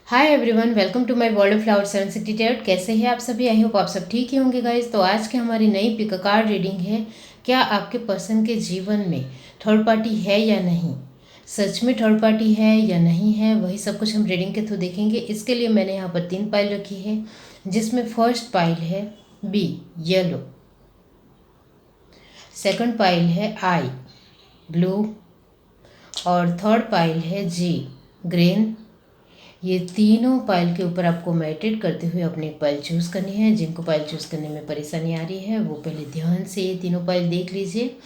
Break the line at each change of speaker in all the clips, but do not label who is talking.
Hi everyone, welcome to my world of flower 768। कैसे हैं आप सभी? आई होप आप सब ठीक ही होंगे गाइस। तो आज की हमारी नई पिक कार्ड रीडिंग है। क्या आपके पर्सन के जीवन में थर्ड पार्टी है या नहीं, सच में थर्ड पार्टी है या नहीं है, वही सब कुछ हम रीडिंग के थ्रू देखेंगे। इसके लिए मैंने यहाँ पर 3 पाइल रखी है, जिसमें फर्स्ट पाइल है बी येलो, सेकंड पाइल है आई ब्लू और थर्ड पाइल है जी ग्रीन। ये तीनों पाइल के ऊपर आपको मेडिटेट करते हुए अपनी एक पाइल चूज़ करनी है। जिनको पाइल चूज़ करने में परेशानी आ रही है वो पहले ध्यान से ये तीनों पाइल देख लीजिए,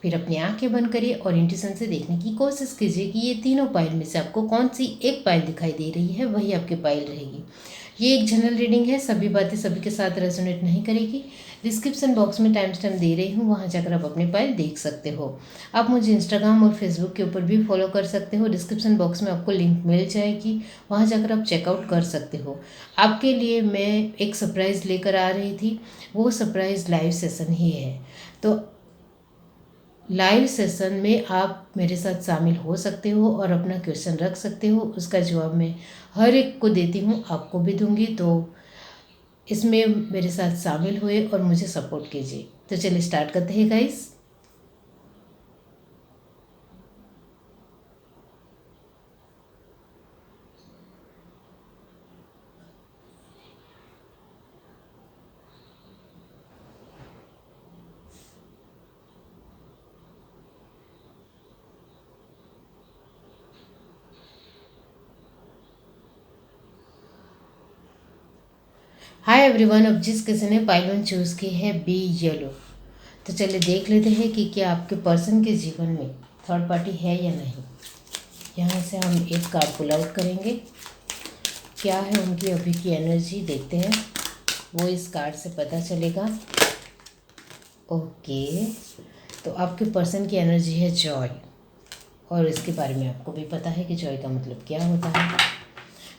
फिर अपनी आंखें बंद करिए और इंट्यूशन से देखने की कोशिश कीजिए कि ये तीनों पाइल में से आपको कौन सी एक पाइल दिखाई दे रही है, वही आपकी पाइल रहेगी। ये एक जनरल रीडिंग है, सभी बातें सभी के साथ रेजोनेट नहीं करेगी। डिस्क्रिप्शन बॉक्स में टाइम स्टैम्प दे रही हूँ, वहाँ जाकर आप अपनी पाइल देख सकते हो। आप मुझे इंस्टाग्राम और फेसबुक के ऊपर भी फॉलो कर सकते हो, डिस्क्रिप्शन बॉक्स में आपको लिंक मिल जाएगी, वहाँ जाकर आप चेकआउट कर सकते हो। आपके लिए मैं एक सरप्राइज़ लेकर आ रही थी, वो सरप्राइज़ लाइव सेशन ही है। तो लाइव सेशन में आप मेरे साथ शामिल हो सकते हो और अपना क्वेश्चन रख सकते हो, उसका जवाब मैं हर एक को देती हूँ, आपको भी दूंगी। तो इसमें मेरे साथ शामिल हुए और मुझे सपोर्ट कीजिए। तो चलिए स्टार्ट करते हैं गाइस। हाय एवरीवन, अब जिस किसी ने पाइल वन चूज़ की है बी येलो, तो चलिए देख लेते हैं कि क्या आपके पर्सन के जीवन में थर्ड पार्टी है या नहीं। यहाँ से हम एक कार्ड पुल आउट करेंगे, क्या है उनकी अभी की एनर्जी देखते हैं, वो इस कार्ड से पता चलेगा। ओके, तो आपके पर्सन की एनर्जी है जॉय, और इसके बारे में आपको भी पता है कि जॉय का मतलब क्या होता है।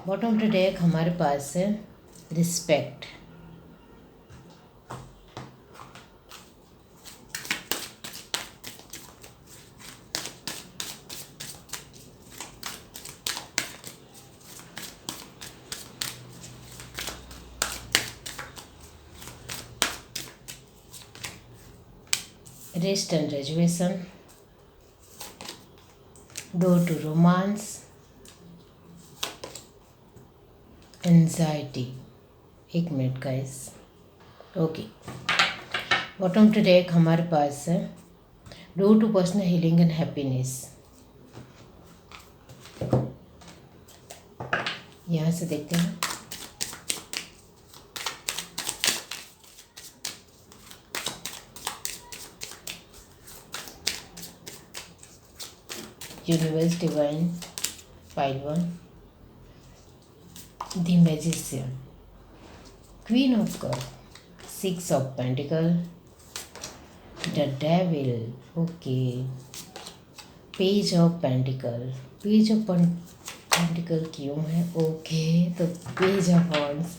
बॉटम ऑफ द डेक हमारे पास है respect, rest and rejuvenation, door to romance, anxiety. एक minute guys. Okay, bottom to deck हमारे पास है door to personal healing and happiness. यहाँ से देखते हैं universe divine pile one, the magician, queen of cup, six of pentacle, the devil. Okay, page of pentacle, page of pentacle क्यों है? Okay, तो पेज ऑफ वॉन्ड्स,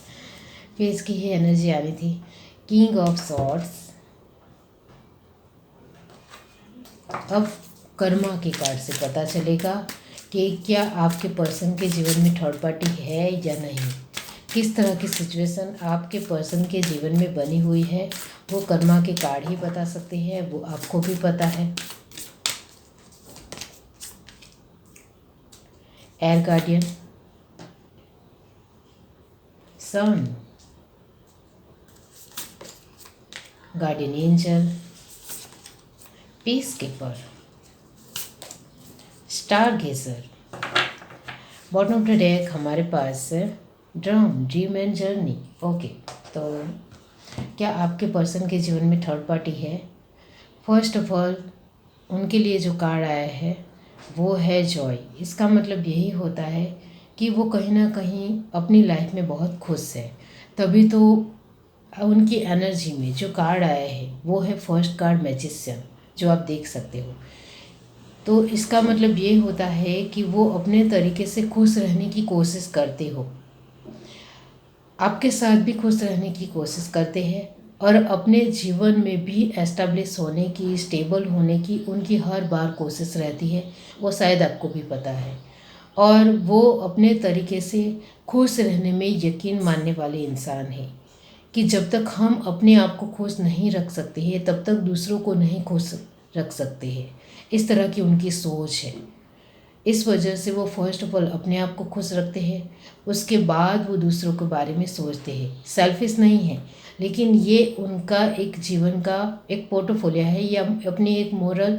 पेज की ही energy आ रही थी। किंग ऑफ सॉर्ड्स, अब कर्मा के कार्ड से पता चलेगा कि क्या आपके पर्सन के जीवन में थर्ड पार्टी है या नहीं। किस तरह की सिचुएशन आपके पर्सन के जीवन में बनी हुई है, वो कर्मा के कार्ड ही बता सकते हैं, वो आपको भी पता है। Air guardian, sun, guardian angel, peace keeper, star gazer. Bottom of the deck हमारे पास है drum, dream and journey. Okay, तो क्या आपके पर्सन के जीवन में थर्ड पार्टी है? फर्स्ट ऑफ ऑल उनके लिए जो कार्ड आया है वो है जॉय। इसका मतलब यही होता है कि वो कहीं ना कहीं अपनी लाइफ में बहुत खुश है, तभी तो उनकी एनर्जी में जो कार्ड आया है वो है फर्स्ट कार्ड मैजिशियन, जो आप देख सकते हो। तो इसका मतलब ये होता है कि वो अपने तरीके से खुश रहने की कोशिश करते हो, आपके साथ भी खुश रहने की कोशिश करते हैं और अपने जीवन में भी एस्टेब्लिश होने की, स्टेबल होने की उनकी हर बार कोशिश रहती है, वो शायद आपको भी पता है। और वो अपने तरीके से खुश रहने में यकीन मानने वाले इंसान हैं कि जब तक हम अपने आप को खुश नहीं रख सकते हैं तब तक दूसरों को नहीं खुश रख सकते हैं। इस तरह की उनकी सोच है। इस वजह से वो फर्स्ट ऑफ ऑल अपने आप को खुश रखते हैं, उसके बाद वो दूसरों के बारे में सोचते हैं। सेल्फिश नहीं है, लेकिन ये उनका एक जीवन का एक पोर्टफोलियो है या अपनी एक मोरल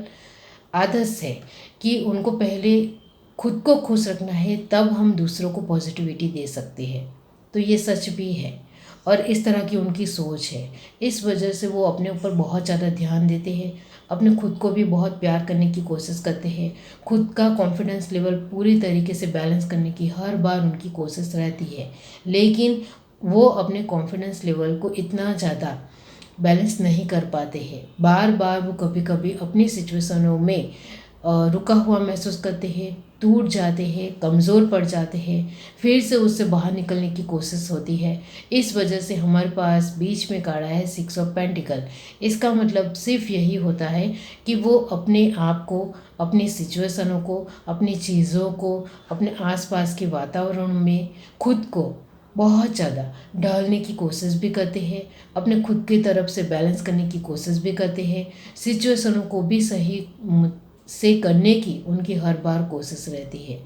आदर्श है कि उनको पहले खुद को खुश रखना है, तब हम दूसरों को पॉजिटिविटी दे सकते हैं। तो ये सच भी है और इस तरह की उनकी सोच है। इस वजह से वो अपने ऊपर बहुत ज़्यादा ध्यान देते हैं, अपने खुद को भी बहुत प्यार करने की कोशिश करते हैं। खुद का कॉन्फिडेंस लेवल पूरी तरीके से बैलेंस करने की हर बार उनकी कोशिश रहती है, लेकिन वो अपने कॉन्फिडेंस लेवल को इतना ज़्यादा बैलेंस नहीं कर पाते हैं। बार बार वो कभी कभी अपनी सिचुएशनों में रुका हुआ महसूस करते हैं, टूट जाते हैं, कमज़ोर पड़ जाते हैं, फिर से उससे बाहर निकलने की कोशिश होती है। इस वजह से हमारे पास बीच में कार्ड है 6 ऑफ पेंटिकल। इसका मतलब सिर्फ यही होता है कि वो अपने आप को, अपनी सिचुएशनों को, अपनी चीज़ों को, अपने आसपास के वातावरण में खुद को बहुत ज़्यादा ढालने की कोशिश भी करते हैं, अपने खुद की तरफ से बैलेंस करने की कोशिश भी करते हैं, सिचुएशनों को भी सही से करने की उनकी हर बार कोशिश रहती है।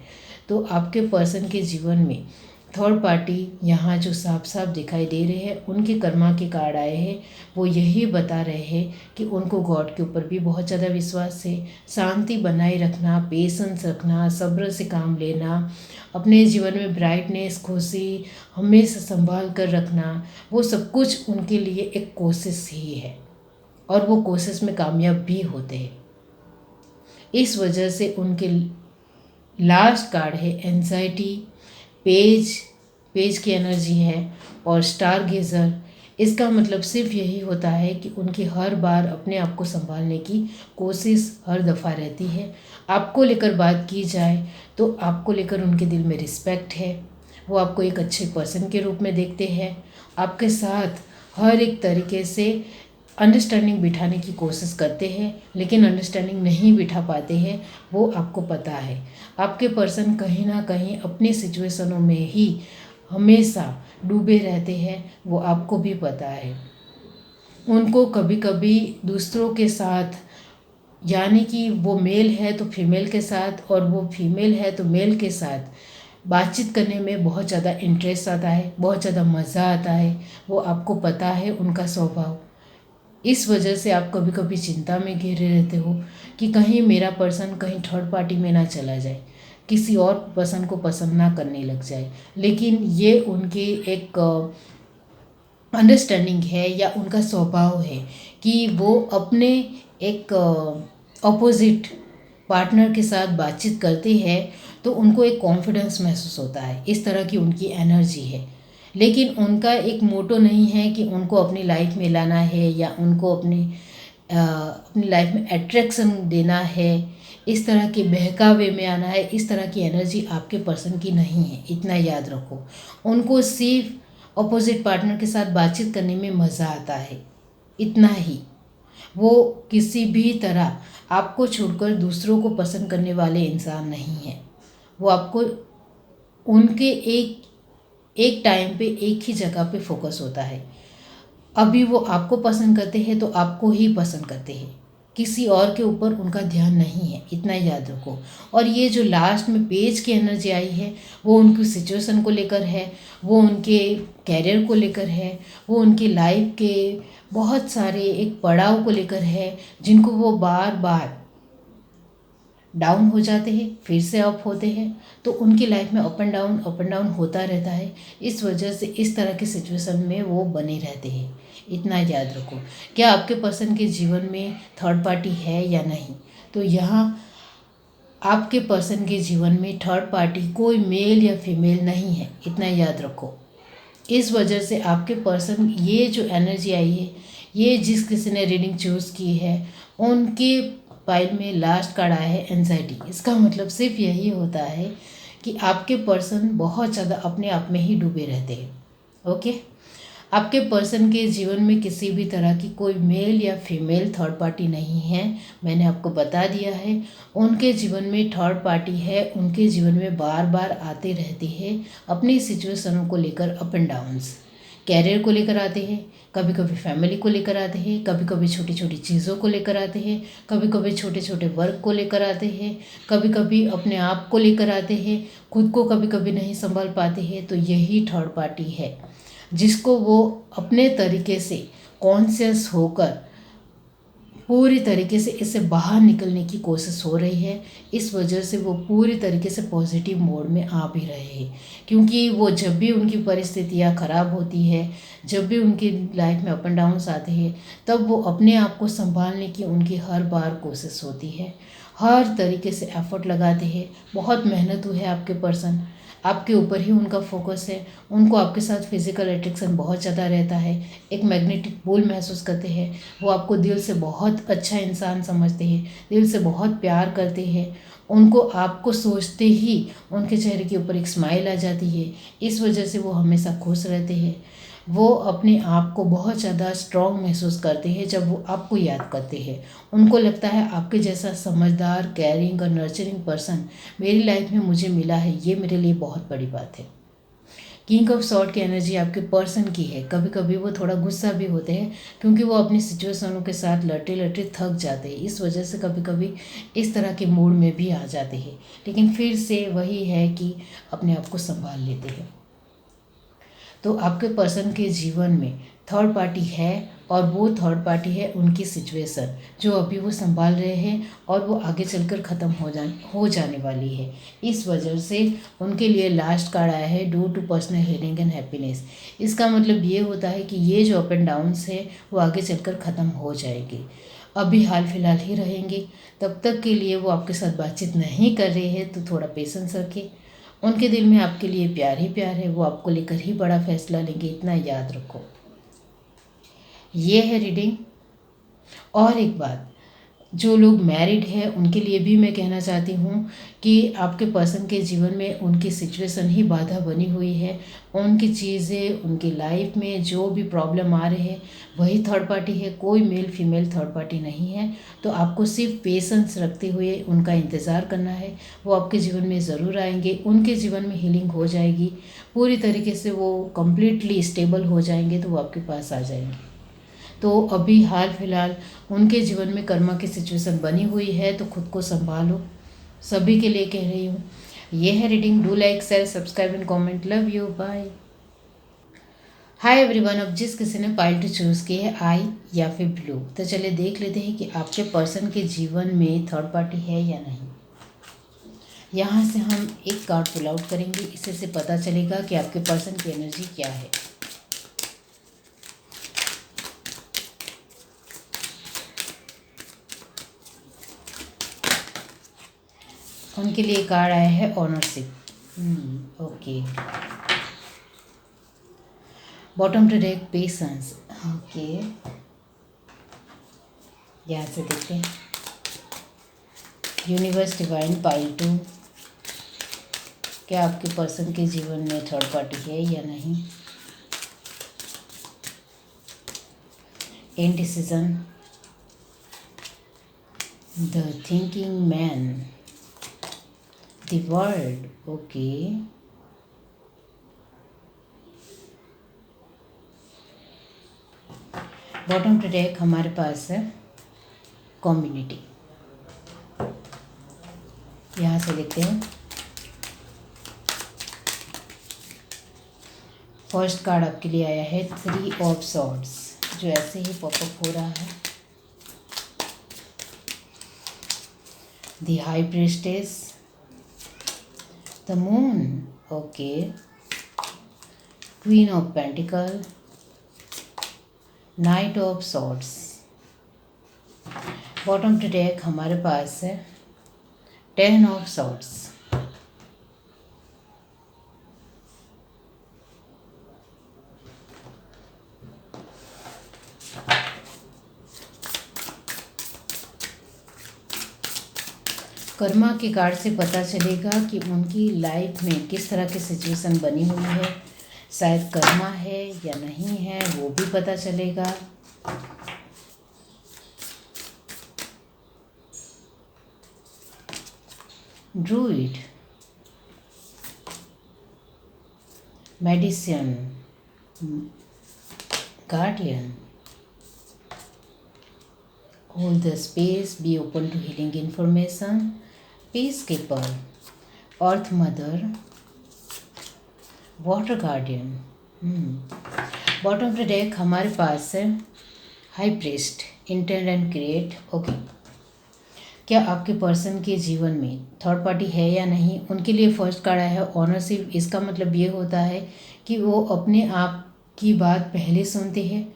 तो आपके पर्सन के जीवन में थर्ड पार्टी यहाँ जो साफ साफ दिखाई दे रहे हैं, उनके कर्मा के कार्ड आए हैं, वो यही बता रहे हैं कि उनको गॉड के ऊपर भी बहुत ज़्यादा विश्वास है। शांति बनाए रखना, पेशेंस रखना, सब्र से काम लेना, अपने जीवन में ब्राइटनेस, खुशी हमेशा संभाल कर रखना, वो सब कुछ उनके लिए एक कोशिश ही है और वो कोशिश में कामयाब भी होते हैं। इस वजह से उनके लास्ट कार्ड है एंजाइटी, पेज की एनर्जी है और स्टार गेजर। इसका मतलब सिर्फ यही होता है कि उनकी हर बार अपने आप को संभालने की कोशिश हर दफ़ा रहती है। आपको लेकर बात की जाए तो आपको लेकर उनके दिल में रिस्पेक्ट है, वो आपको एक अच्छे पर्सन के रूप में देखते हैं, आपके साथ हर एक तरीके से अंडरस्टैंडिंग बिठाने की कोशिश करते हैं, लेकिन अंडरस्टैंडिंग नहीं बिठा पाते हैं, वो आपको पता है। आपके पर्सन कहीं ना कहीं अपनी सिचुएशनों में ही हमेशा डूबे रहते हैं, वो आपको भी पता है। उनको कभी कभी दूसरों के साथ, यानी कि वो मेल है तो फीमेल के साथ और वो फीमेल है तो मेल के साथ बातचीत करने में बहुत ज़्यादा इंटरेस्ट आता है, बहुत ज़्यादा मज़ा आता है। वो आपको पता है उनका स्वभाव। इस वजह से आप कभी कभी चिंता में घिरे रहते हो कि कहीं मेरा पर्सन कहीं थर्ड पार्टी में ना चला जाए, किसी और पर्सन को पसंद ना करने लग जाए। लेकिन ये उनके एक अंडरस्टैंडिंग है या उनका स्वभाव है कि वो अपने एक अपोजिट पार्टनर के साथ बातचीत करते हैं तो उनको एक कॉन्फिडेंस महसूस होता है। इस तरह की उनकी एनर्जी है। लेकिन उनका एक मोटो नहीं है कि उनको अपनी लाइफ में लाना है या उनको अपनी लाइफ में अट्रैक्शन देना है, इस तरह के बहकावे में आना है। इस तरह की एनर्जी आपके पर्सन की नहीं है, इतना याद रखो। उनको सिर्फ अपोजिट पार्टनर के साथ बातचीत करने में मज़ा आता है, इतना ही। वो किसी भी तरह आपको छोड़कर दूसरों को पसंद करने वाले इंसान नहीं हैं। वो आपको उनके एक टाइम पे एक ही जगह पे फोकस होता है। अभी वो आपको पसंद करते हैं तो आपको ही पसंद करते हैं, किसी और के ऊपर उनका ध्यान नहीं है, इतना याद रखो। और ये जो लास्ट में पेज की एनर्जी आई है, वो उनकी सिचुएशन को लेकर है, वो उनके कैरियर को लेकर है, वो उनकी लाइफ के बहुत सारे एक पड़ाव को लेकर है, जिनको वो बार बार डाउन हो जाते हैं, फिर से अप होते हैं। तो उनकी लाइफ में अप एंड डाउन होता रहता है। इस वजह से इस तरह की सिचुएशन में वो बने रहते हैं, इतना याद रखो। क्या आपके पर्सन के जीवन में थर्ड पार्टी है या नहीं? तो यहाँ आपके पर्सन के जीवन में थर्ड पार्टी कोई मेल या फीमेल नहीं है, इतना याद रखो। इस वजह से आपके पर्सन, ये जो एनर्जी आई है, ये जिस किसी ने रीडिंग चूज़ की है, उनके पाइल में लास्ट कार्ड आया है एंजाइटी। इसका मतलब सिर्फ यही होता है कि आपके पर्सन बहुत ज़्यादा अपने आप में ही डूबे रहते हैं। ओके, आपके पर्सन के जीवन में किसी भी तरह की कोई मेल या फीमेल थर्ड पार्टी नहीं है। मैंने आपको बता दिया है, उनके जीवन में थर्ड पार्टी है, उनके जीवन में बार बार आते रहती है अपनी सिचुएशनों को लेकर अप एंड डाउन्स। कैरियर को लेकर आते हैं, कभी कभी फैमिली को लेकर आते हैं, कभी कभी छोटी छोटी चीज़ों को लेकर आते हैं, कभी कभी छोटे छोटे वर्क को लेकर आते हैं, कभी कभी अपने आप को लेकर आते हैं, खुद को कभी कभी नहीं संभाल पाते हैं। तो यही थर्ड पार्टी है जिसको वो अपने तरीके से कॉन्शियस होकर पूरी तरीके से इससे बाहर निकलने की कोशिश हो रही है। इस वजह से वो पूरी तरीके से पॉजिटिव मोड में आ भी रहे हैं, क्योंकि वो जब भी उनकी परिस्थितियाँ ख़राब होती है, जब भी उनकी लाइफ में अप एंड डाउन्स आते हैं, तब वो अपने आप को संभालने की उनकी हर बार कोशिश होती है, हर तरीके से एफर्ट लगाते हैं। बहुत मेहनत हुई है आपके पर्सन, आपके ऊपर ही उनका फोकस है, उनको आपके साथ फिजिकल अट्रैक्शन बहुत ज़्यादा रहता है, एक मैग्नेटिक पुल महसूस करते हैं। वो आपको दिल से बहुत अच्छा इंसान समझते हैं, दिल से बहुत प्यार करते हैं। उनको आपको सोचते ही उनके चेहरे के ऊपर एक स्माइल आ जाती है। इस वजह से वो हमेशा खुश रहते हैं। वो अपने आप को बहुत ज़्यादा स्ट्रॉन्ग महसूस करते हैं जब वो आपको याद करते हैं। उनको लगता है आपके जैसा समझदार, केयरिंग और नर्चरिंग पर्सन मेरी लाइफ में मुझे मिला है, ये मेरे लिए बहुत बड़ी बात है। किंग ऑफ सॉर्ड की एनर्जी आपके पर्सन की है। कभी कभी वो थोड़ा गुस्सा भी होते हैं, क्योंकि वो अपनी सिचुएशनों के साथ लड़ते लड़ते थक जाते हैं। इस वजह से कभी कभी इस तरह के मूड में भी आ जाते हैं, लेकिन फिर से वही है कि अपने आप को संभाल लेते हैं। तो आपके पर्सन के जीवन में थर्ड पार्टी है, और वो थर्ड पार्टी है उनकी सिचुएशन जो अभी वो संभाल रहे हैं, और वो आगे चलकर ख़त्म हो जाने वाली है। इस वजह से उनके लिए लास्ट कार्ड आया है, due to personal healing and happiness. इसका मतलब ये होता है कि ये जो अप एंड डाउन्स है वो आगे चलकर ख़त्म हो जाएगी। अभी हाल फिलहाल ही रहेंगे, तब तक के लिए वो आपके साथ बातचीत नहीं कर रहे हैं, तो थोड़ा पेशेंस रखें। उनके दिल में आपके लिए प्यार ही प्यार है, वो आपको लेकर ही बड़ा फैसला लेंगे, इतना याद रखो। ये है रीडिंग। और एक बात, जो लोग मैरिड हैं उनके लिए भी मैं कहना चाहती हूँ कि आपके पर्सन के जीवन में उनकी सिचुएशन ही बाधा बनी हुई है। उनकी चीज़ें, उनकी लाइफ में जो भी प्रॉब्लम आ रहे हैं वही थर्ड पार्टी है, कोई मेल फीमेल थर्ड पार्टी नहीं है। तो आपको सिर्फ पेशेंस रखते हुए उनका इंतज़ार करना है। वो आपके जीवन में ज़रूर आएंगे, उनके जीवन में हीलिंग हो जाएगी पूरी तरीके से, वो कम्प्लीटली स्टेबल हो जाएंगे, तो वो आपके पास आ जाएंगे। तो अभी हाल फिलहाल उनके जीवन में कर्मा की सिचुएशन बनी हुई है, तो खुद को संभालो, सभी के लिए कह रही हूँ। ये है reading. Do like, share, subscribe and comment. Love you, bye. Hi everyone. अब जिस किसी ने पाइल टू चूज़ की है, आई या फिर ब्लू, तो चलिए देख लेते हैं कि आपके पर्सन के जीवन में थर्ड पार्टी है या नहीं। यहाँ से हम एक कार्ड पुल आउट करेंगे, इससे से पता चलेगा कि आपके पर्सन की एनर्जी क्या है। उनके लिए कार्ड आया है ownership. Okay. Bottom to deck patience. Okay, यहाँ से देखते हैं। यूनिवर्स डिवाइन पाइल टू, क्या आपके पर्सन के जीवन में थर्ड पार्टी है या नहीं। Indecision, the thinking man, the world. Okay, bottom to deck हमारे पास है कम्युनिटी। यहाँ से देखते हैं। फर्स्ट कार्ड आपके लिए आया है 3 ऑफ सॉर्ड्स, जो ऐसे ही पॉपअप हो रहा है। The high priestess, the moon. Okay, queen of pentacle, knight of swords. Bottom to deck हमारे पास है 10 ऑफ सॉर्ड्स। कर्मा के कार्ड से पता चलेगा कि उनकी लाइफ में किस तरह की सिचुएशन बनी हुई है। शायद कर्मा है या नहीं है वो भी पता चलेगा। Druid, medicine, guardian, hold the space, be open to healing information, peacekeeper, earth mother, water guardian. Bottom of the deck हमारे पास है high priest, intend and create. Okay, क्या आपके पर्सन के जीवन में थर्ड पार्टी है या नहीं, उनके लिए फर्स्ट कार्ड आया है ऑनरशिप। इसका मतलब ये होता है कि वो अपने आप की बात पहले सुनते हैं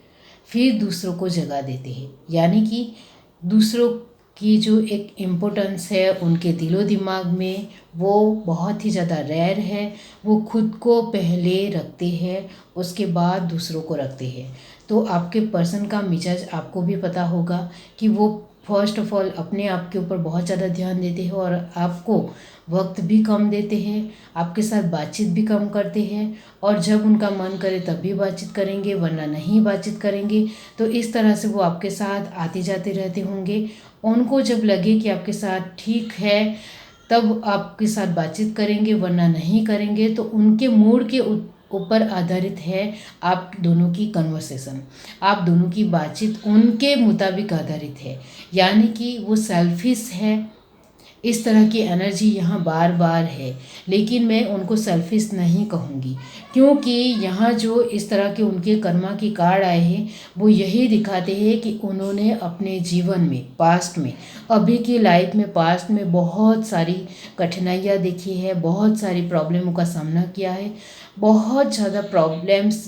फिर दूसरों को जगह देते हैं, यानी कि दूसरों की जो एक इम्पोर्टेंस है उनके दिलो दिमाग में वो बहुत ही ज़्यादा रेयर है। वो खुद को पहले रखते हैं उसके बाद दूसरों को रखते हैं। तो आपके पर्सन का मिजाज आपको भी पता होगा कि वो फर्स्ट ऑफ ऑल अपने आप के ऊपर बहुत ज़्यादा ध्यान देते हैं और आपको वक्त भी कम देते हैं, आपके साथ बातचीत भी कम करते हैं और जब उनका मन करे तब भी बातचीत करेंगे वरना नहीं बातचीत करेंगे। तो इस तरह से वो आपके साथ आते जाते रहते होंगे। उनको जब लगे कि आपके साथ ठीक है तब आपके साथ बातचीत करेंगे वरना नहीं करेंगे। तो उनके मूड के ऊपर आधारित है आप दोनों की कन्वर्सेशन, आप दोनों की बातचीत उनके मुताबिक आधारित है, यानी कि वो सेल्फिश है। इस तरह की एनर्जी यहाँ बार बार है, लेकिन मैं उनको सेल्फिश नहीं कहूँगी क्योंकि यहाँ जो इस तरह के उनके कर्मा की कार्ड आए हैं वो यही दिखाते हैं कि उन्होंने अपने जीवन में पास्ट में, अभी की लाइफ में, पास्ट में बहुत सारी कठिनाइयाँ देखी है, बहुत सारी प्रॉब्लमों का सामना किया है, बहुत ज़्यादा प्रॉब्लम्स,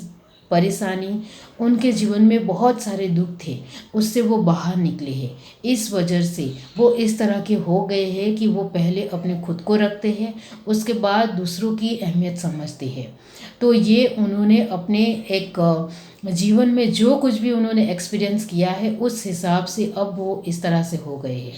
परेशानी, उनके जीवन में बहुत सारे दुख थे, उससे वो बाहर निकले हैं। इस वजह से वो इस तरह के हो गए हैं कि वो पहले अपने खुद को रखते हैं उसके बाद दूसरों की अहमियत समझते हैं। तो ये उन्होंने अपने एक जीवन में जो कुछ भी उन्होंने एक्सपीरियंस किया है उस हिसाब से अब वो इस तरह से हो गए हैं।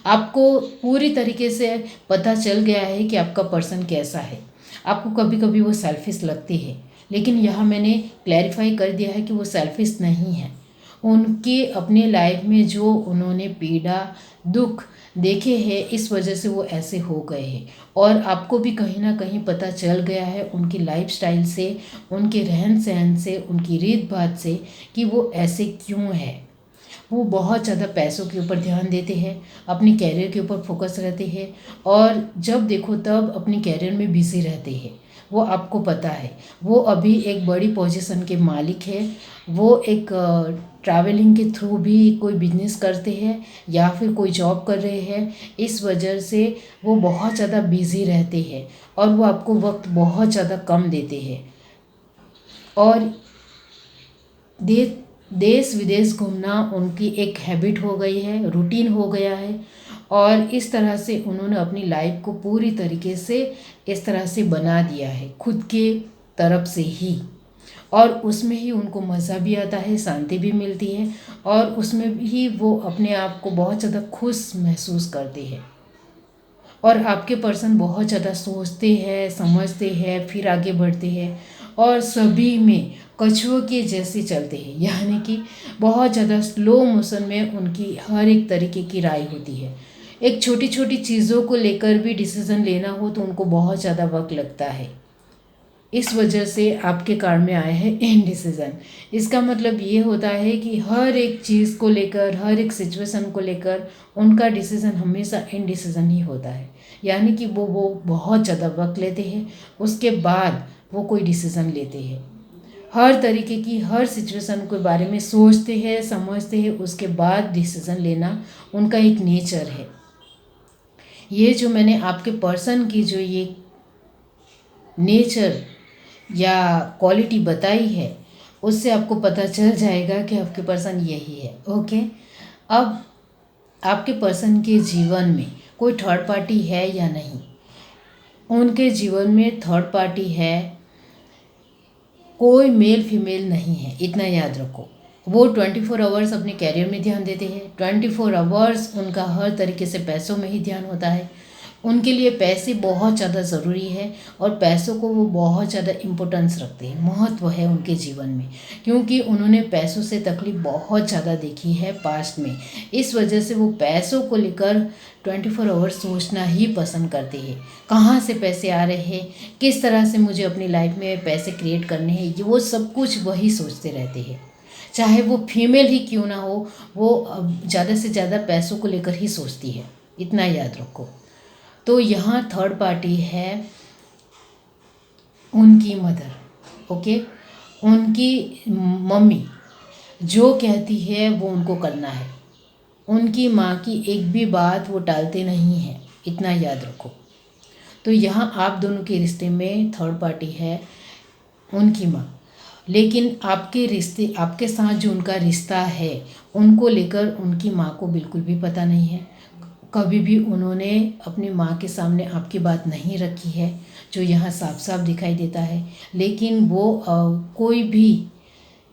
आपको पूरी तरीके से पता चल गया है कि आपका पर्सन कैसा है। आपको कभी कभी वो सेल्फिश लगते हैं, लेकिन यहाँ मैंने क्लैरिफाई कर दिया है कि वो सेल्फिश नहीं है। उनके अपने लाइफ में जो उन्होंने पीड़ा दुख देखे हैं इस वजह से वो ऐसे हो गए हैं और आपको भी कहीं ना कहीं पता चल गया है उनकी लाइफस्टाइल से, उनके रहन सहन से, उनकी रीत बात से कि वो ऐसे क्यों है। वो बहुत ज़्यादा पैसों के ऊपर ध्यान देते हैं, अपने कैरियर के ऊपर फोकस रहते हैं और जब देखो तब अपने कैरियर में बिजी रहते हैं। वो आपको पता है वो अभी एक बड़ी पोजीशन के मालिक है। वो एक ट्रैवलिंग के थ्रू भी कोई बिजनेस करते हैं या फिर कोई जॉब कर रहे हैं। इस वजह से वो बहुत ज़्यादा बिजी रहते हैं और वो आपको वक्त बहुत ज़्यादा कम देते हैं और देश विदेश घूमना उनकी एक हैबिट हो गई है, रूटीन हो गया है और इस तरह से उन्होंने अपनी लाइफ को पूरी तरीके से इस तरह से बना दिया है खुद के तरफ से ही और उसमें ही उनको मज़ा भी आता है, शांति भी मिलती है और उसमें भी वो अपने आप को बहुत ज़्यादा खुश महसूस करते हैं। और आपके पर्सन बहुत ज़्यादा सोचते हैं, समझते हैं, फिर आगे बढ़ते हैं और सभी में कछुओं के जैसे चलते हैं, यानी कि बहुत ज़्यादा स्लो मोशन में उनकी हर एक तरीके की राय होती है। एक छोटी छोटी चीज़ों को लेकर भी डिसीज़न लेना हो तो उनको बहुत ज़्यादा वक्त लगता है। इस वजह से आपके कार्ड में आया है इनडिसीजन। इसका मतलब ये होता है कि हर एक चीज़ को लेकर, हर एक सिचुएशन को लेकर उनका डिसीज़न हमेशा इनडिसीजन ही होता है, यानी कि वो बहुत ज़्यादा वक्त लेते हैं उसके बाद वो कोई डिसीज़न लेते हैं। हर तरीके की हर सिचुएशन के बारे में सोचते हैं, समझते हैं, उसके बाद डिसीज़न लेना उनका एक नेचर है। ये जो मैंने आपके पर्सन की जो ये नेचर या क्वालिटी बताई है उससे आपको पता चल जाएगा कि आपके पर्सन यही है। ओके, अब आपके पर्सन के जीवन में कोई थर्ड पार्टी है या नहीं। उनके जीवन में थर्ड पार्टी है, कोई मेल फीमेल नहीं है, इतना याद रखो। वो 24 आवर्स अपने कैरियर में ध्यान देते हैं, 24 आवर्स उनका हर तरीके से पैसों में ही ध्यान होता है। उनके लिए पैसे बहुत ज़्यादा ज़रूरी है और पैसों को वो बहुत ज़्यादा इम्पोर्टेंस रखते हैं, महत्व है उनके जीवन में, क्योंकि उन्होंने पैसों से तकलीफ बहुत ज़्यादा देखी है पास्ट में। इस वजह से वो पैसों को लेकर 24 आवर्स सोचना ही पसंद करते हैं। कहाँ से पैसे आ रहे हैं, किस तरह से मुझे अपनी लाइफ में पैसे क्रिएट करने हैं, ये वो सब कुछ वही सोचते रहते हैं। चाहे वो फीमेल ही क्यों ना हो, वो ज़्यादा से ज़्यादा पैसों को लेकर ही सोचती है, इतना याद रखो। तो यहाँ थर्ड पार्टी है उनकी मदर, ओके, उनकी मम्मी जो कहती है वो उनको करना है। उनकी माँ की एक भी बात वो टालते नहीं हैं, इतना याद रखो। तो यहाँ आप दोनों के रिश्ते में थर्ड पार्टी है उनकी माँ, लेकिन आपके रिश्ते, आपके साथ जो उनका रिश्ता है उनको लेकर उनकी माँ को बिल्कुल भी पता नहीं है। कभी भी उन्होंने अपनी माँ के सामने आपकी बात नहीं रखी है, जो यहाँ साफ साफ दिखाई देता है। लेकिन वो कोई भी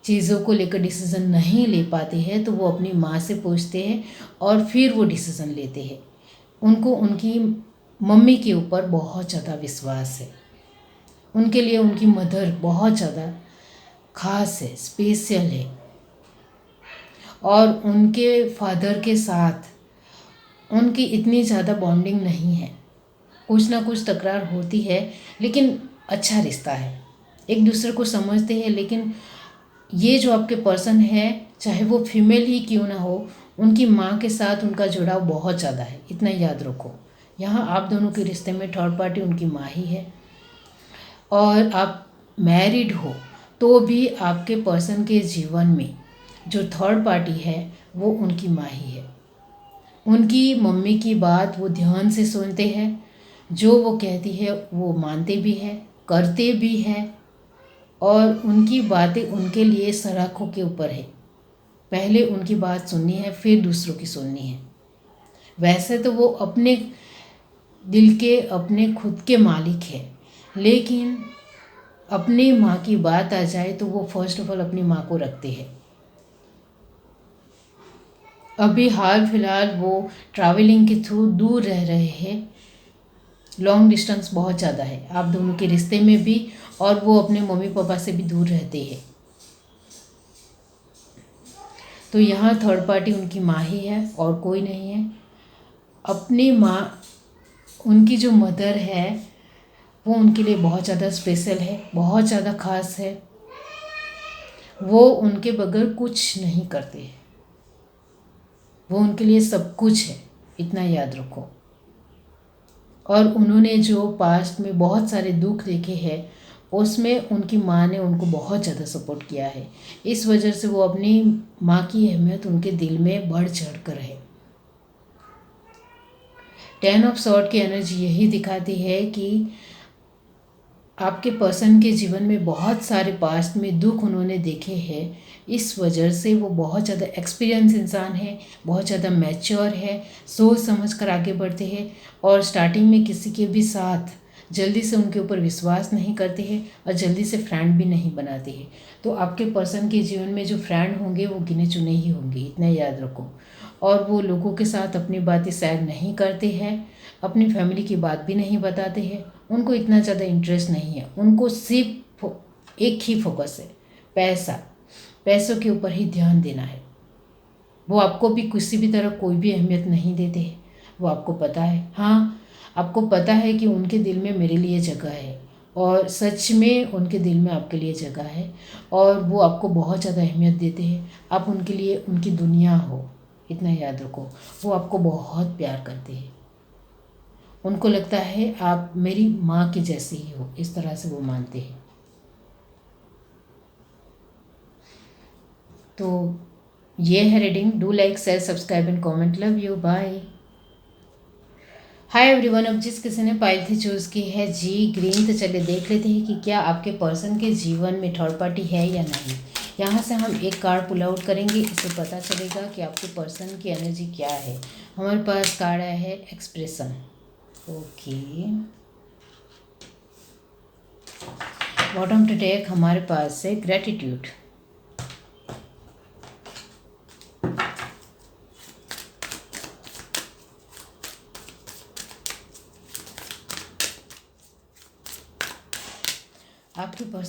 चीज़ों को लेकर डिसीज़न नहीं ले पाते हैं तो वो अपनी माँ से पूछते हैं और फिर वो डिसीज़न लेते हैं। उनको उनकी मम्मी के ऊपर बहुत ज़्यादा विश्वास है। उनके लिए उनकी मदर बहुत ज़्यादा ख़ास है, स्पेशल है। और उनके फादर के साथ उनकी इतनी ज़्यादा बॉन्डिंग नहीं है, कुछ ना कुछ तकरार होती है, लेकिन अच्छा रिश्ता है, एक दूसरे को समझते हैं। लेकिन ये जो आपके पर्सन है, चाहे वो फीमेल ही क्यों ना हो, उनकी माँ के साथ उनका जुड़ाव बहुत ज़्यादा है, इतना याद रखो। यहाँ आप दोनों के रिश्ते में थर्ड पार्टी उनकी माँ ही है। और आप मैरिड हो तो भी आपके पर्सन के जीवन में जो थर्ड पार्टी है वो उनकी माँ ही है। उनकी मम्मी की बात वो ध्यान से सुनते हैं, जो वो कहती है वो मानते भी हैं, करते भी हैं। और उनकी बातें उनके लिए सलाखों के ऊपर है, पहले उनकी बात सुननी है फिर दूसरों की सुननी है। वैसे तो वो अपने दिल के, अपने खुद के मालिक है, लेकिन अपनी माँ की बात आ जाए तो वो फर्स्ट ऑफ ऑल अपनी माँ को रखते हैं। अभी हाल फिलहाल वो ट्रैवलिंग के थ्रू दूर रह रहे हैं, लॉन्ग डिस्टेंस बहुत ज़्यादा है आप दोनों के रिश्ते में भी, और वो अपने मम्मी पापा से भी दूर रहते हैं। तो यहाँ थर्ड पार्टी उनकी माँ ही है और कोई नहीं है। अपनी माँ, उनकी जो मदर है वो उनके लिए बहुत ज़्यादा स्पेशल है, बहुत ज़्यादा ख़ास है। वो उनके बगैर कुछ नहीं करते, वो उनके लिए सब कुछ है, इतना याद रखो। और उन्होंने जो पास्ट में बहुत सारे दुख देखे हैं उसमें उनकी माँ ने उनको बहुत ज़्यादा सपोर्ट किया है। इस वजह से वो अपनी माँ की अहमियत उनके दिल में बढ़ चढ़ कर है। 10 ऑफ सॉर्ड की एनर्जी यही दिखाती है कि आपके पर्सन के जीवन में बहुत सारे पास्ट में दुख उन्होंने देखे हैं। इस वजह से वो बहुत ज़्यादा एक्सपीरियंस इंसान है, बहुत ज़्यादा मैच्योर है, सोच समझ कर आगे बढ़ते हैं। और स्टार्टिंग में किसी के भी साथ जल्दी से उनके ऊपर विश्वास नहीं करते हैं और जल्दी से फ्रेंड भी नहीं बनाते हैं। तो आपके पर्सन के जीवन में जो फ्रेंड होंगे वो गिने चुने ही होंगे, इतना याद रखो। और वो लोगों के साथ अपनी बातें शेयर नहीं करते हैं, अपनी फैमिली की बात भी नहीं बताते हैं। उनको इतना ज़्यादा इंटरेस्ट नहीं है, उनको सिर्फ एक ही फोकस है, पैसा, पैसों के ऊपर ही ध्यान देना है। वो आपको भी किसी भी तरह कोई भी अहमियत नहीं देते हैं, वो आपको पता है। हाँ, आपको पता है कि उनके दिल में मेरे लिए जगह है, और सच में उनके दिल में आपके लिए जगह है, और वो आपको बहुत ज़्यादा अहमियत देते हैं। आप उनके लिए उनकी दुनिया हो, इतना याद रखो। वो आपको बहुत प्यार करते हैं, उनको लगता है आप मेरी माँ के जैसे ही हो, इस तरह से वो मानते हैं। तो ये है reading. Do like, share, subscribe and comment. Love you, bye. Hi everyone, अब जिस किसी ने पायल थी चूज़ की है जी ग्रीन, तो चलिए देख लेते हैं कि क्या आपके पर्सन के जीवन में थर्ड पार्टी है या नहीं। यहाँ से हम एक कार्ड पुल आउट करेंगे, इससे पता चलेगा कि आपके पर्सन की एनर्जी क्या है। हमारे पास कार्ड आया है expression, okay. Bottom to deck हमारे पास है ग्रेटिट्यूड,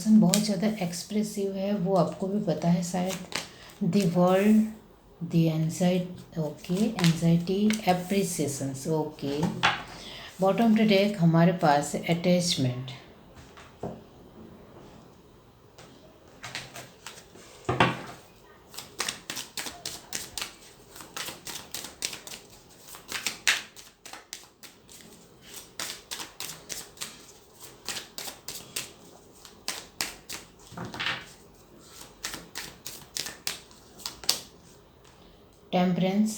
पर्सन बहुत ज़्यादा एक्सप्रेसिव है, वो आपको भी पता है शायद। The world, the anxiety, okay, anxiety, appreciations, okay. Bottom to deck हमारे पास है attachment, temperance,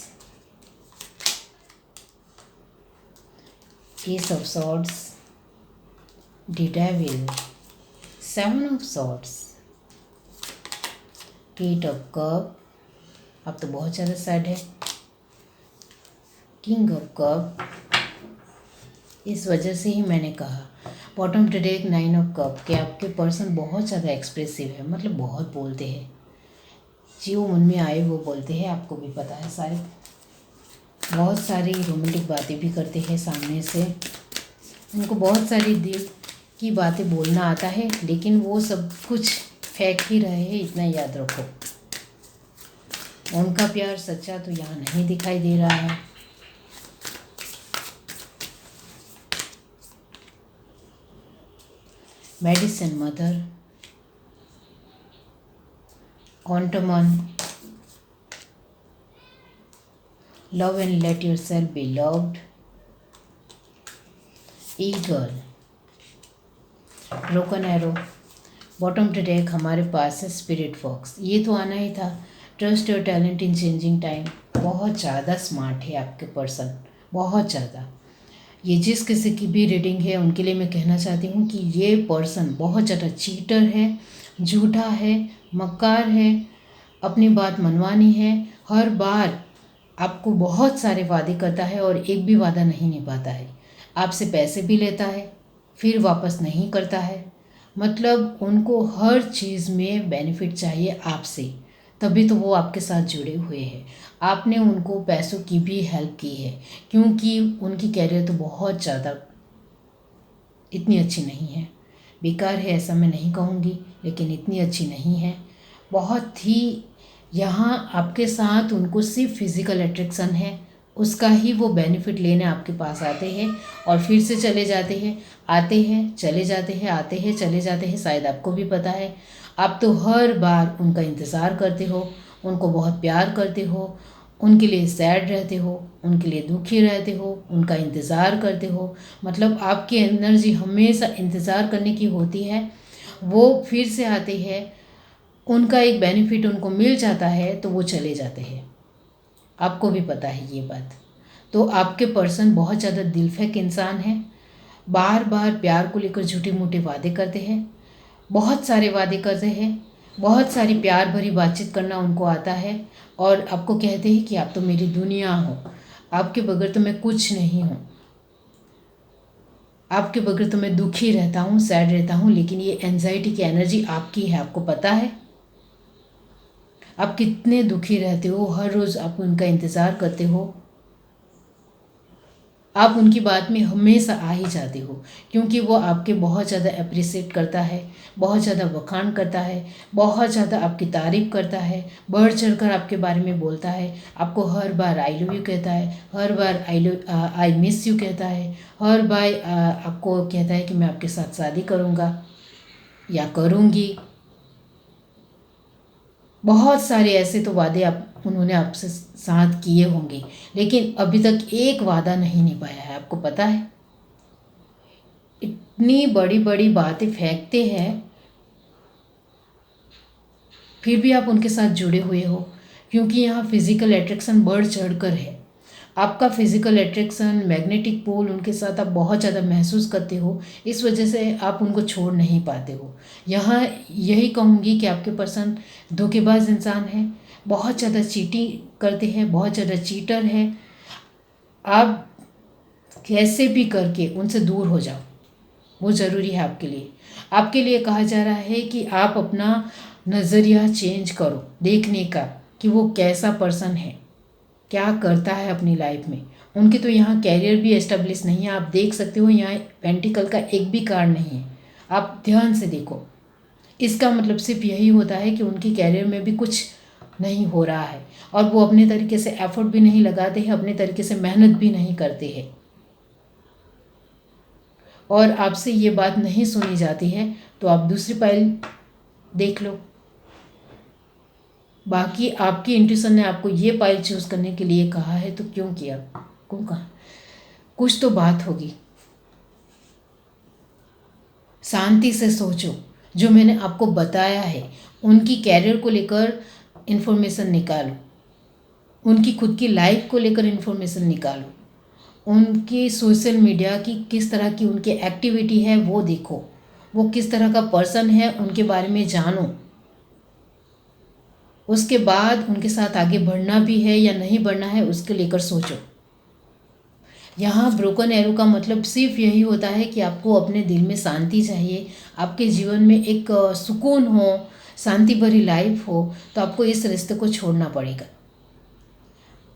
ace of swords, the devil, seven of swords, eight of cup, अब तो बहुत ज़्यादा सैड है, किंग ऑफ कप। इस वजह से ही मैंने कहा bottom to deck nine of cup कि आपके पर्सन बहुत ज़्यादा एक्सप्रेसिव है, मतलब बहुत बोलते हैं, जो मन में आए वो बोलते हैं, आपको भी पता है शायद। बहुत सारी रोमांटिक बातें भी करते हैं सामने से, उनको बहुत सारी दिल की बातें बोलना आता है, लेकिन वो सब कुछ फेंक ही रहे हैं, इतना याद रखो। उनका प्यार सच्चा तो यहाँ नहीं दिखाई दे रहा है। मेडिसिन मदर, ऑन्टमन, love and let yourself be loved, eagle, broken arrow. Bottom to deck हमारे पास है स्पिरिट फॉक्स, ये तो आना ही था। Trust your talent in changing time, बहुत ज़्यादा स्मार्ट है आपके पर्सन, बहुत ज़्यादा। ये जिस किसी की भी रीडिंग है उनके लिए मैं कहना चाहती हूँ कि ये पर्सन बहुत ज़्यादा चीटर है, झूठा है, मक्कार है, अपनी बात मनवानी है, हर बार आपको बहुत सारे वादे करता है और एक भी वादा नहीं निभाता है। आपसे पैसे भी लेता है फिर वापस नहीं करता है, मतलब उनको हर चीज़ में बेनिफिट चाहिए आपसे, तभी तो वो आपके साथ जुड़े हुए हैं। आपने उनको पैसों की भी हेल्प की है, क्योंकि उनकी कैरियर तो बहुत ज़्यादा इतनी अच्छी नहीं है, बेकार है ऐसा मैं नहीं कहूँगी, लेकिन इतनी अच्छी नहीं है। बहुत ही यहाँ आपके साथ उनको सिर्फ फिज़िकल अट्रैक्शन है, उसका ही वो बेनिफिट लेने आपके पास आते हैं और फिर से चले जाते हैं, आते हैं चले जाते हैं, आते हैं चले जाते हैं। शायद आपको भी पता है, आप तो हर बार उनका इंतज़ार करते हो, उनको बहुत प्यार करते हो, उनके लिए सैड रहते हो, उनके लिए दुखी रहते हो, उनका इंतज़ार करते हो, मतलब आपकी एनर्जी हमेशा इंतज़ार करने की होती है। वो फिर से आते हैं, उनका एक बेनिफिट उनको मिल जाता है तो वो चले जाते हैं, आपको भी पता है ये बात। तो आपके पर्सन बहुत ज़्यादा दिलफेक इंसान है, बार बार प्यार को लेकर झूठे मूठे वादे करते हैं, बहुत सारे वादे करते हैं, बहुत सारी प्यार भरी बातचीत करना उनको आता है और आपको कहते हैं कि आप तो मेरी दुनिया हो, आपके बगैर तो मैं कुछ नहीं हूँ, आपके बगैर तो मैं दुखी रहता हूँ, सैड रहता हूँ। लेकिन ये एंजाइटी की एनर्जी आपकी है, आपको पता है आप कितने दुखी रहते हो, हर रोज़ आप उनका इंतज़ार करते हो, आप उनकी बात में हमेशा आ ही जाते हो, क्योंकि वो आपके बहुत ज़्यादा अप्रिशिएट करता है, बहुत ज़्यादा बखान करता है, बहुत ज़्यादा आपकी तारीफ़ करता है, बढ़ चढ़ कर आपके बारे में बोलता है, आपको हर बार आई लव यू कहता है, हर बार आई मिस यू कहता है, हर बार आपको कहता है कि मैं आपके साथ शादी करूँगा या करूँगी। बहुत सारे ऐसे तो वादे आप उन्होंने आपसे साथ किए होंगे, लेकिन अभी तक एक वादा नहीं निभाया है, आपको पता है। इतनी बड़ी बड़ी बातें फेंकते हैं फिर भी आप उनके साथ जुड़े हुए हो, क्योंकि यहाँ फिज़िकल अट्रैक्शन बढ़ चढ़ कर है। आपका फिज़िकल अट्रैक्शन, मैग्नेटिक पोल उनके साथ आप बहुत ज़्यादा महसूस करते हो, इस वजह से आप उनको छोड़ नहीं पाते हो। यहाँ यही कहूँगी कि आपके पर्सन धोखेबाज इंसान है, बहुत ज़्यादा चीटिंग करते हैं, बहुत ज़्यादा चीटर है। आप कैसे भी करके उनसे दूर हो जाओ, वो ज़रूरी है आपके लिए। आपके लिए कहा जा रहा है कि आप अपना नज़रिया चेंज करो देखने का, कि वो कैसा पर्सन है, क्या करता है अपनी लाइफ में। उनके तो यहाँ कैरियर भी एस्टेब्लिश नहीं है, आप देख सकते हो यहाँ पेंटिकल का एक भी कार्ड नहीं है, आप ध्यान से देखो। इसका मतलब सिर्फ यही होता है कि उनके कैरियर में भी कुछ नहीं हो रहा है और वो अपने तरीके से एफर्ट भी नहीं लगाते हैं, अपने तरीके से मेहनत भी नहीं करते हैं और आपसे ये बात नहीं सुनी जाती है, तो आप दूसरी पाइल देख लो। बाकी आपकी इंट्यूशन ने आपको ये पाइल चूज़ करने के लिए कहा है तो क्यों किया, क्यों कहा, कुछ तो बात होगी। शांति से सोचो, जो मैंने आपको बताया है उनकी कैरियर को लेकर इन्फॉर्मेशन निकालो, उनकी खुद की लाइफ को लेकर इन्फॉर्मेशन निकालो, उनकी सोशल मीडिया की किस तरह की उनकी एक्टिविटी है वो देखो, वो किस तरह का पर्सन है उनके बारे में जानो। उसके बाद उनके साथ आगे बढ़ना भी है या नहीं बढ़ना है उसके लेकर सोचो। यहाँ ब्रोकन एरो का मतलब सिर्फ यही होता है कि आपको अपने दिल में शांति चाहिए, आपके जीवन में एक सुकून हो, शांति भरी लाइफ हो, तो आपको इस रिश्ते को छोड़ना पड़ेगा।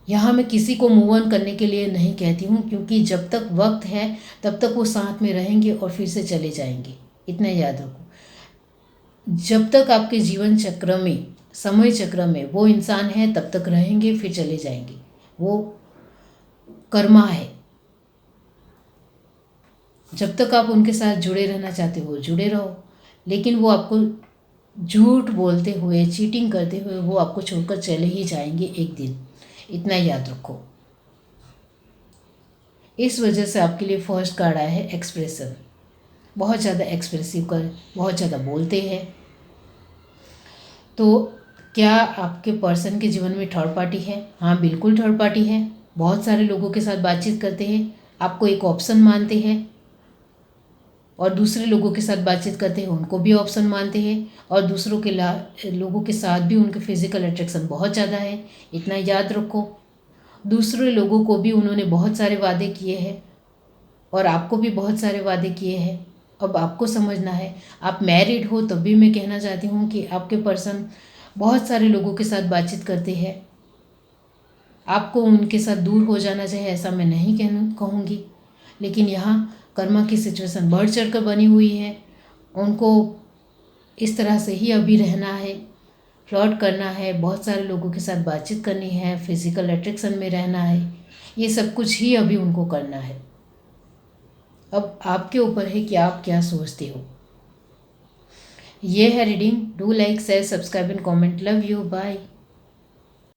यहाँ मैं किसी को मूव ऑन करने के लिए नहीं कहती हूँ, क्योंकि जब तक वक्त है तब तक वो साथ में रहेंगे और फिर से चले जाएंगे, इतना याद रखो। जब तक आपके जीवन चक्र में, समय चक्र में वो इंसान है तब तक रहेंगे, फिर चले जाएंगे, वो कर्मा है। जब तक आप उनके साथ जुड़े रहना चाहते हो जुड़े रहो, लेकिन वो आपको झूठ बोलते हुए, चीटिंग करते हुए वो आपको छोड़कर चले ही जाएंगे एक दिन, इतना याद रखो। इस वजह से आपके लिए फर्स्ट कार्ड आया है एक्सप्रेशन। बहुत ज़्यादा एक्सप्रेसिव कर, बहुत ज़्यादा बोलते हैं। तो क्या आपके पर्सन के जीवन में थर्ड पार्टी है? हाँ, बिल्कुल थर्ड पार्टी है। बहुत सारे लोगों के साथ बातचीत करते हैं, आपको एक ऑप्शन मानते हैं और दूसरे लोगों के साथ बातचीत करते हैं, उनको भी ऑप्शन मानते हैं और दूसरों के लोगों के साथ भी उनके फिजिकल अट्रैक्शन बहुत ज़्यादा है, इतना याद रखो। दूसरे लोगों को भी उन्होंने बहुत सारे वादे किए हैं और आपको भी बहुत सारे वादे किए हैं। अब आपको समझना है, आप मैरिड हो तब भी मैं कहना चाहती हूँ कि आपके पर्सन बहुत सारे लोगों के साथ बातचीत करते हैं। आपको उनके साथ दूर हो जाना चाहिए ऐसा मैं नहीं कहूँगी, लेकिन यहाँ कर्मा की सिचुएशन बढ़ चढ़ कर बनी हुई है। उनको इस तरह से ही अभी रहना है, फ्लर्ट करना है, बहुत सारे लोगों के साथ बातचीत करनी है, फिजिकल अट्रैक्शन में रहना है, ये सब कुछ ही अभी उनको करना है। अब आपके ऊपर है कि आप क्या सोचते हो। ये है reading. Do like, share, subscribe and comment. Love you, bye.